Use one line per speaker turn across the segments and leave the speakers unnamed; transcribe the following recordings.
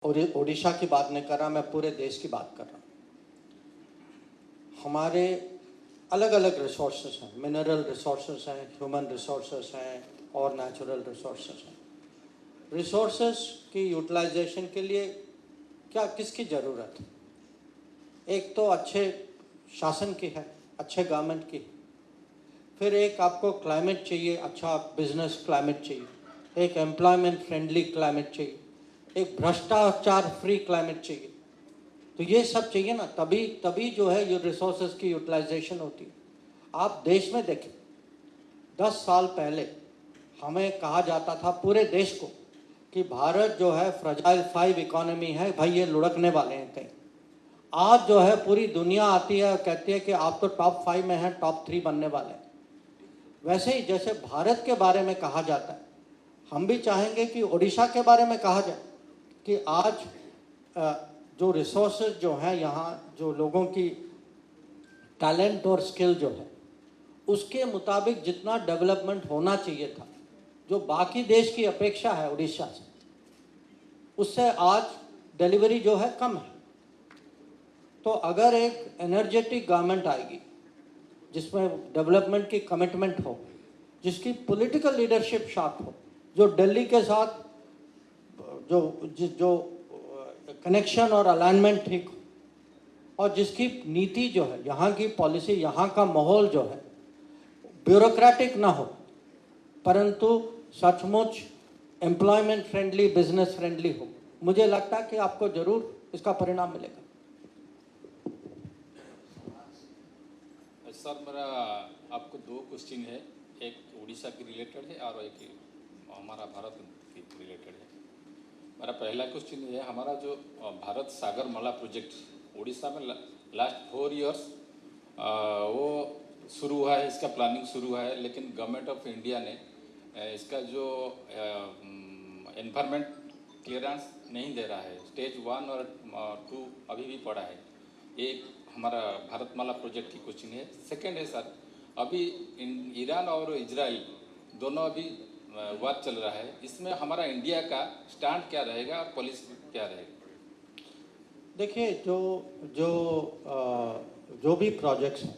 और उड़ीसा की बात नहीं कर रहा, मैं पूरे देश की बात कर रहा हूँ। हमारे अलग अलग रिसोर्सेस हैं, मिनरल रिसोर्सेस हैं, ह्यूमन रिसोर्सेस हैं और नेचुरल रिसोर्सेस हैं। रिसोर्सेस की यूटिलाइजेशन के लिए क्या किसकी ज़रूरत है? एक तो अच्छे शासन की है, अच्छे गवर्नमेंट की, फिर एक आपको क्लाइमेट चाहिए, अच्छा बिजनेस क्लाइमेट चाहिए, एक एम्प्लॉयमेंट फ्रेंडली क्लाइमेट चाहिए, एक भ्रष्टाचार फ्री क्लाइमेट चाहिए। तो ये सब चाहिए ना, तभी जो है ये रिसोर्सेज की यूटिलाइजेशन होती है। आप देश में देखें, 10 साल पहले हमें कहा जाता था पूरे देश को कि भारत जो है फ्रजाइल 5 इकोनॉमी है, भाई ये लुढ़कने वाले हैं कहीं। आज जो है पूरी दुनिया आती है और कहती है कि आप तो टॉप 5 में हैं, टॉप 3 बनने वाले हैं। वैसे ही जैसे भारत के बारे में कहा जाता है, हम भी चाहेंगे कि उड़ीसा के बारे में कहा जाए कि आज जो रिसोर्सेज जो हैं यहाँ, जो लोगों की टैलेंट और स्किल जो है, उसके मुताबिक जितना डेवलपमेंट होना चाहिए था, जो बाकी देश की अपेक्षा है उड़ीसा से, उससे आज डिलीवरी जो है कम है। तो अगर एक एनर्जेटिक गवर्नमेंट आएगी जिसमें डेवलपमेंट की कमिटमेंट हो, जिसकी पॉलिटिकल लीडरशिप शार्प हो, जो दिल्ली के साथ जो कनेक्शन और अलाइनमेंट ठीक हो, और जिसकी नीति जो है, यहाँ की पॉलिसी, यहाँ का माहौल जो है ब्यूरोक्रेटिक ना हो, परंतु सचमुच एम्प्लॉयमेंट फ्रेंडली, बिजनेस फ्रेंडली हो, मुझे लगता है कि आपको जरूर इसका परिणाम मिलेगा।
सर, मेरा आपको 2 क्वेश्चन है, एक उड़ीसा की रिलेटेड है और एक हमारा भारत की रिलेटेड है। मेरा पहला क्वेश्चन ये है, हमारा जो भारत सागर माला प्रोजेक्ट उड़ीसा में लास्ट 4 इयर्स वो शुरू हुआ है, इसका प्लानिंग शुरू हुआ है, लेकिन गवर्नमेंट ऑफ इंडिया ने इसका जो एनवायरमेंट क्लियरेंस नहीं दे रहा है। स्टेज 1 और 2 अभी भी पड़ा है। एक हमारा भारतमाला प्रोजेक्ट की क्वेश्चन है। सेकेंड है सर, अभी ईरान और इजराइल दोनं अभी वार चल रहा है, इसमें हमारा इंडिया का स्टैंड क्या रहेगा और पॉलिसी क्या रहेगा?
देखिए, जो भी प्रोजेक्ट्स हैं,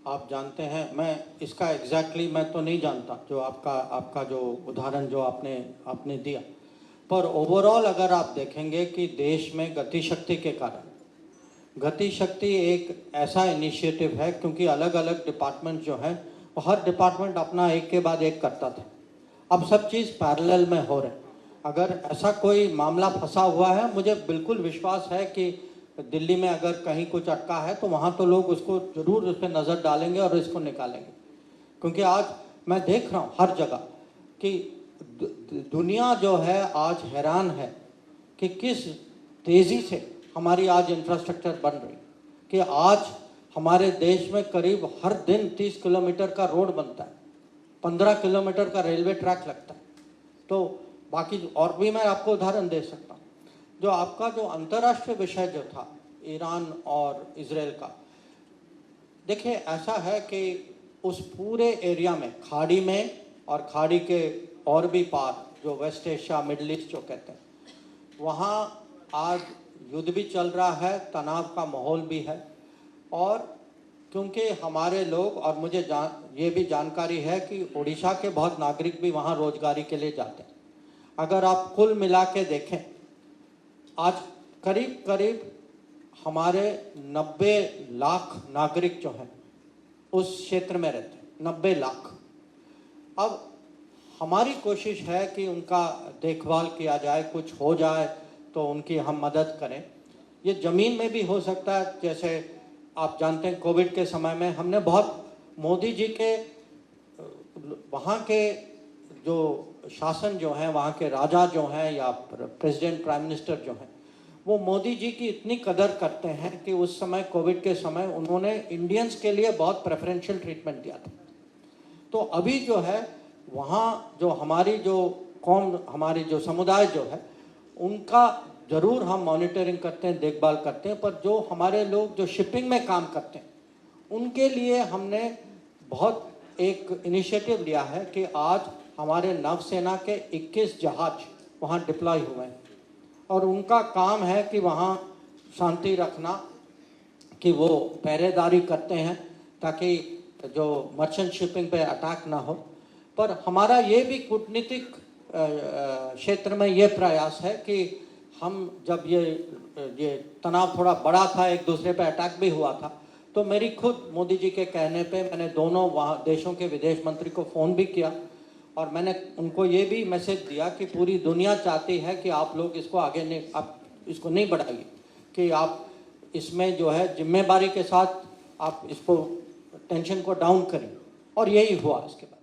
आप जानते हैं, मैं इसका एग्जैक्टली मैं तो नहीं जानता जो आपका जो उदाहरण जो आपने दिया, पर ओवरऑल अगर आप देखेंगे कि देश में गति शक्ति के कारण, गति शक्ति एक ऐसा इनिशिएटिव है, क्योंकि अलग अलग डिपार्टमेंट जो हैं वो हर डिपार्टमेंट अपना एक के बाद एक करता था, अब सब चीज़ पैरेलल में हो रहे हैं। अगर ऐसा कोई मामला फंसा हुआ है, मुझे बिल्कुल विश्वास है कि दिल्ली में अगर कहीं कुछ अटका है तो वहाँ तो लोग उसको ज़रूर उस पर नज़र डालेंगे और इसको निकालेंगे। क्योंकि आज मैं देख रहा हूँ हर जगह कि दुनिया जो है आज हैरान है कि किस तेज़ी से हमारी आज इंफ्रास्ट्रक्चर बन रही, कि आज हमारे देश में करीब हर दिन 30 किलोमीटर का रोड बनता है, 15 किलोमीटर का रेलवे ट्रैक लगता है। तो बाकी और भी मैं आपको उदाहरण दे सकता हूँ। जो आपका जो अंतर्राष्ट्रीय विषय जो था ईरान और इजराइल का, देखिए ऐसा है कि उस पूरे एरिया में, खाड़ी में और खाड़ी के और भी पार, जो वेस्ट एशिया, मिडल ईस्ट जो कहते हैं, वहाँ आज युद्ध भी चल रहा है, तनाव का माहौल भी है। और क्योंकि हमारे लोग, और मुझे ये भी जानकारी है कि उड़ीसा के बहुत नागरिक भी वहाँ रोजगारी के लिए जाते हैं। अगर आप कुल मिला के देखें, आज करीब करीब हमारे 90 लाख नागरिक जो हैं उस क्षेत्र में रहते हैं, 90 लाख। अब हमारी कोशिश है कि उनका देखभाल किया जाए, कुछ हो जाए तो उनकी हम मदद करें। ये ज़मीन में भी हो सकता है, जैसे आप जानते हैं कोविड के समय में हमने बहुत, मोदी जी के वहाँ के जो शासन जो हैं, वहाँ के राजा जो हैं या प्रेसिडेंट, प्राइम मिनिस्टर जो हैं, वो मोदी जी की इतनी कदर करते हैं कि उस समय कोविड के समय उन्होंने इंडियंस के लिए बहुत प्रेफरेंशियल ट्रीटमेंट दिया था। तो अभी जो है वहाँ जो हमारी जो कौम, हमारी जो समुदाय जो है, उनका ज़रूर हम मॉनिटरिंग करते हैं, देखभाल करते हैं, पर जो हमारे लोग जो शिपिंग में काम करते हैं उनके लिए हमने बहुत एक इनिशिएटिव लिया है कि आज हमारे नौसेना के 21 जहाज वहाँ डिप्लॉय हुए हैं और उनका काम है कि वहाँ शांति रखना, कि वो पहरेदारी करते हैं ताकि जो मर्चेंट शिपिंग पे अटैक ना हो। पर हमारा ये भी कूटनीतिक क्षेत्र में ये प्रयास है कि हम जब ये तनाव थोड़ा बड़ा था, एक दूसरे पे अटैक भी हुआ था, तो मेरी खुद मोदी जी के कहने पे मैंने दोनों वहाँ देशों के विदेश मंत्री को फ़ोन भी किया और मैंने उनको ये भी मैसेज दिया कि पूरी दुनिया चाहती है कि आप लोग इसको आगे नहीं, आप इसको नहीं बढ़ाइए, कि आप इसमें जो है जिम्मेदारी के साथ आप इसको टेंशन को डाउन करें, और यही हुआ इसके बाद।